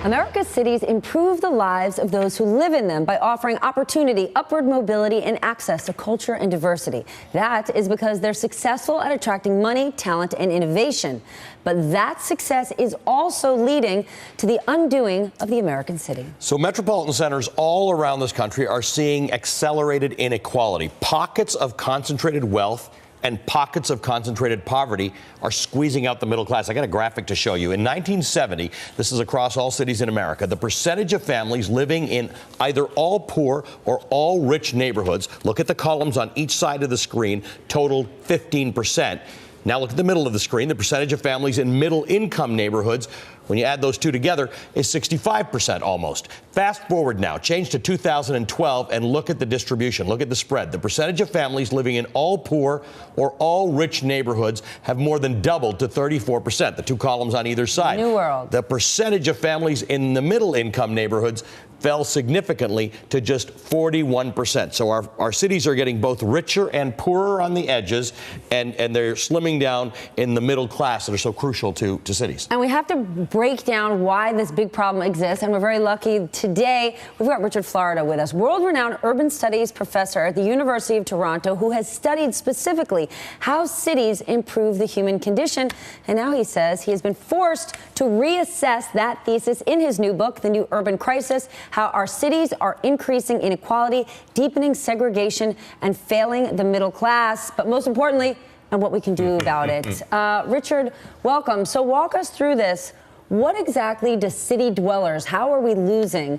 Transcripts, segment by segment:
America's cities improve the lives of those who live in them by offering opportunity, upward mobility, and access to culture and diversity. That is because they're successful at attracting money, talent, and innovation. But that success is also leading to the undoing of the American city. So metropolitan centers all around this country are seeing accelerated inequality. Pockets of concentrated wealth and pockets of concentrated poverty are squeezing out the middle class. I got a graphic to show you. In 1970, this is across all cities in America, the percentage of families living in either all poor or all rich neighborhoods, look at the columns on each side of the screen, totaled 15%. Now look at the middle of the screen. The percentage of families in middle-income neighborhoods, when you add those two together, is 65% almost. Fast forward now, change to 2012, and look at the distribution. Look at the spread. The percentage of families living in all poor or all rich neighborhoods have more than doubled to 34%, the two columns on either side. New world. The percentage of families in the middle-income neighborhoods fell significantly to just 41%. So our cities are getting both richer and poorer on the edges, and they're slimming down in the middle class that are so crucial to cities. And we have to break down why this big problem exists, and we're very lucky today. We've got Richard Florida with us, world-renowned urban studies professor at the University of Toronto, who has studied specifically how cities improve the human condition. And now he says he has been forced to reassess that thesis in his new book, The New Urban Crisis: How Our Cities Are Increasing Inequality, Deepening Segregation, and Failing the Middle Class. But most importantly, and what we can do about it. Richard, welcome. So walk us through this. What exactly do city dwellers, how are we losing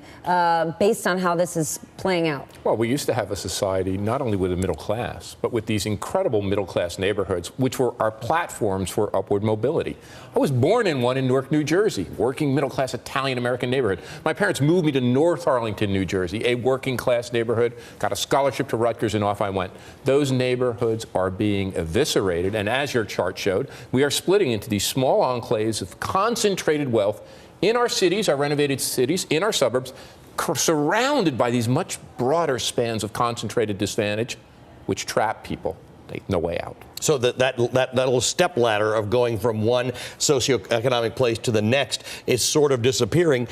based on how this is playing out? Well, we used to have a society not only with a middle class, but with these incredible middle class neighborhoods, which were our platforms for upward mobility. I was born in one in Newark, New Jersey, working middle class Italian American neighborhood. My parents moved me to North Arlington, New Jersey, a working class neighborhood, got a scholarship to Rutgers, and off I went. Those neighborhoods are being eviscerated, and as your chart showed, we are splitting into these small enclaves of concentrated wealth in our cities, our renovated cities, in our suburbs, surrounded by these much broader spans of concentrated disadvantage, which trap people. No way out. So that little step ladder of going from one socioeconomic place to the next is sort of disappearing.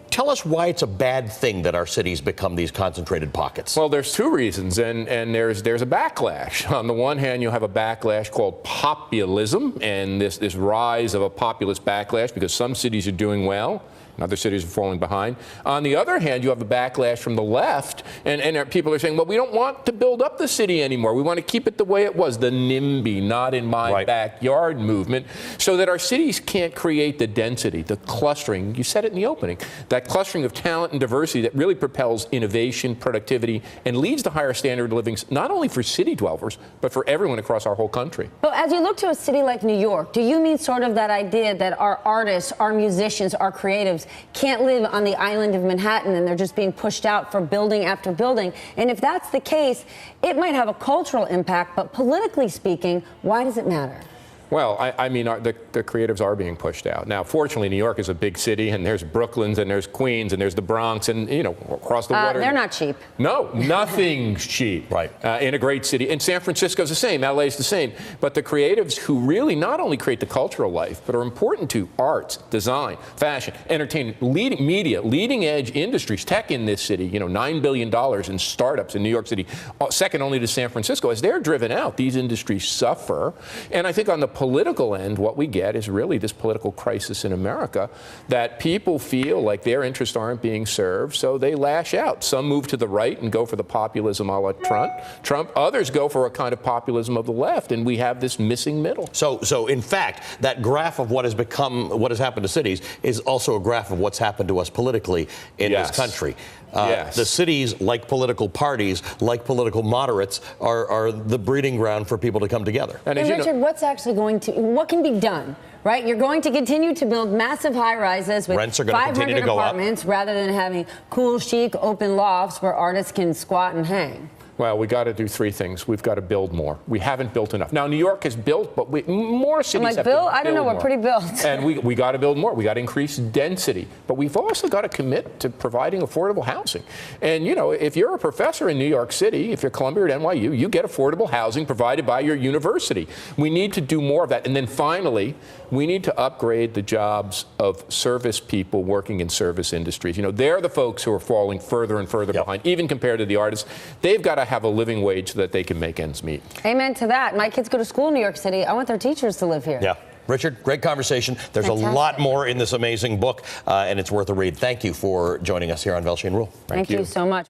Tell us why it's a bad thing that our cities become these concentrated pockets. Well, there's two reasons, and there's a backlash. On the one hand, you have a backlash called populism, and this rise of a populist backlash because some cities are doing well and other cities are falling behind. On the other hand, you have a backlash from the left, and people are saying, well, we don't want to build up the city anymore. We want to keep it the way it was, the NIMBY, not in my backyard movement, so that our cities can't create the density, the clustering. You said it in the opening, that clustering of talent and diversity that really propels innovation, productivity, and leads to higher standard of living, not only for city dwellers, but for everyone across our whole country. But as you look to a city like New York, do you mean sort of that idea that our artists, our musicians, our creatives can't live on the island of Manhattan and they're just being pushed out for building after building? And if that's the case, it might have a cultural impact, but politically speaking, why does it matter? Well, I mean, the creatives are being pushed out. Now, fortunately, New York is a big city, and there's Brooklyn, and there's Queens, and there's the Bronx, and, you know, across the water. They're not cheap. No, nothing's cheap. Right. In a great city. And San Francisco's the same, LA's the same. But the creatives who really not only create the cultural life, but are important to arts, design, fashion, entertainment, leading media, leading edge industries, tech in this city, you know, $9 billion in startups in New York City, second only to San Francisco. As they're driven out, these industries suffer. And I think on the political end, what we get is really this political crisis in America, that people feel like their interests aren't being served, so they lash out. Some move to the right and go for the populism a la Trump. Others go for a kind of populism of the left, and we have this missing middle. So in fact, that graph of what has happened to cities is also a graph of what's happened to us politically in this country. The cities, like political parties, like political moderates, are the breeding ground for people to come together. And Richard, what can be done? Right? You're going to continue to build massive high-rises with rents are going to continue to go apartments up, rather than having cool, chic, open lofts where artists can squat and hang. Well, we got to do three things. We've got to build more. We haven't built enough. Now, New York has built, but more cities I'm like, have Bill, to build I don't know, more. we're pretty built. And we got to build more. We got to increase density. But we've also got to commit to providing affordable housing. And, you know, if you're a professor in New York City, if you're Columbia or at NYU, you get affordable housing provided by your university. We need to do more of that. And then finally, we need to upgrade the jobs of service people working in service industries. You know, they're the folks who are falling further and further behind, even compared to the artists. They've got to have a living wage so that they can make ends meet. Amen to that. My kids go to school in New York City. I want their teachers to live here. Yeah. Richard, great conversation. There's a lot more in this amazing book, and it's worth a read. Thank you for joining us here on Velshi and Ruhle. Thank you so much.